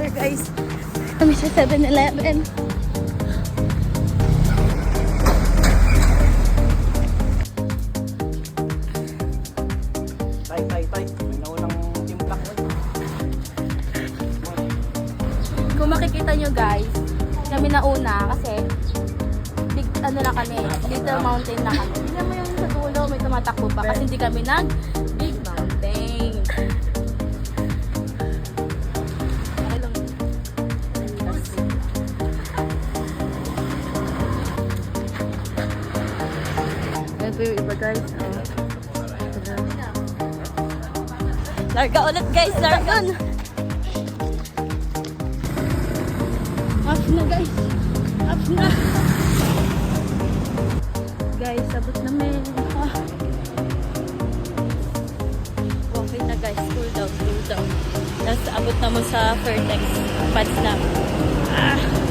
water guys. Kami sa 7-Eleven. Tay. May naunang timplak mo. Kung makikita nyo guys, kami nauna kasi big ano na kami, little mountain na kami. Tingnan mo yung sa dulo, may tumatakbo pa kasi hindi kami nag big mountain. Ayan po yung iba guys. Larga ulit guys, larga na. Off na guys. Off na. Guys, abot namin. Ah. Okay na guys. Cool down. Tapos abot naman sa Fairtex. Pads na. Ah.